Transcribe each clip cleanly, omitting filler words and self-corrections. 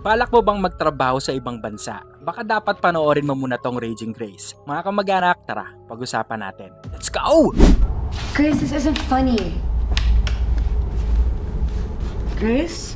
Balak mo bang magtrabaho sa ibang bansa? Baka dapat panoorin mo muna tong Raging Grace. Mga kamag-anak, tara, pag-usapan natin. Let's go! Grace, this isn't funny. Grace?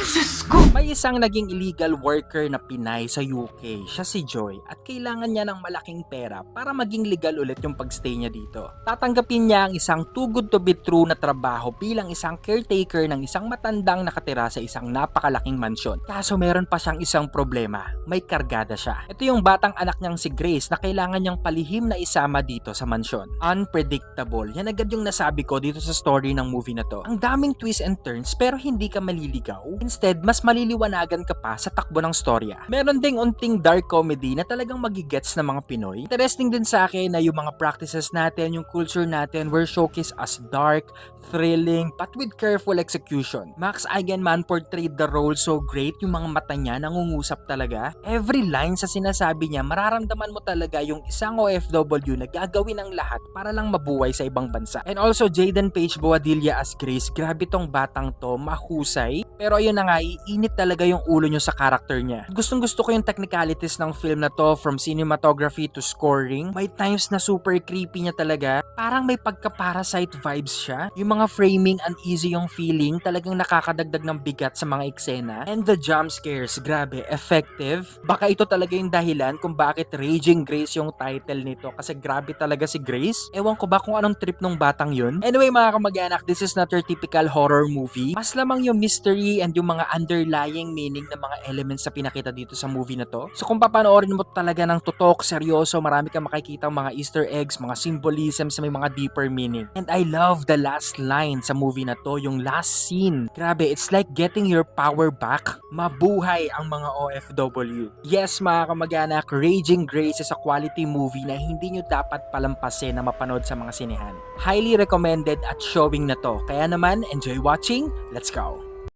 Diyos ko! May isang naging illegal worker na Pinay sa UK. Siya si Joy at kailangan niya ng malaking pera para maging legal ulit yung pagstay niya dito. Tatanggapin niya ang isang too good to be true na trabaho bilang isang caretaker ng isang matandang nakatira sa isang napakalaking mansyon. Kaso meron pa siyang isang problema. May kargada siya. Ito yung batang anak niyang si Grace na kailangan niyang palihim na isama dito sa mansyon. Unpredictable. Yan agad yung nasabi ko dito sa story ng movie na to. Ang daming twists and turns pero hindi ka maliligaw. Instead, mas maliliwanagan ka pa sa takbo ng storya. Meron ding unting dark comedy na talagang magigets ng mga Pinoy. Interesting din sa akin na yung mga practices natin, yung culture natin were showcased as dark, thrilling, but with careful execution. Max Eigenman portrayed the role so great, yung mga mata niya nangungusap talaga. Every line sa sinasabi niya, mararamdaman mo talaga yung isang OFW na gagawin ang lahat para lang mabuhay sa ibang bansa. And also, Jayden Page Boadilla as Grace, grabe tong batang to, mahusay. Pero ayun na nga, iinit talaga yung ulo nyo sa karakter niya. Gustong gusto ko yung technicalities ng film na to, from cinematography to scoring. May times na super creepy niya talaga. Parang may pagka-parasite vibes siya. Yung mga framing, uneasy yung feeling, talagang nakakadagdag ng bigat sa mga eksena. And the jump scares, grabe, effective. Baka ito talaga yung dahilan kung bakit Raging Grace yung title nito, kasi grabe talaga si Grace. Ewan ko ba kung anong trip nung batang yun. Anyway mga kamag-anak, this is not your typical horror movie. Mas lamang yung mystery and yung mga underlying meaning ng mga elements na pinakita dito sa movie na to. So kung papanoorin mo talaga ng tutok, seryoso, marami kang makikita mga easter eggs, mga symbolisms sa may mga deeper meaning. And I love the last line sa movie na to, yung last scene. Grabe, it's like getting your power back. Mabuhay ang mga OFW. Yes mga kamag-anak, Raging Grace is a quality movie na hindi nyo dapat palampasin na mapanood sa mga sinehan. Highly recommended at showing na to. Kaya naman, enjoy watching. Let's go!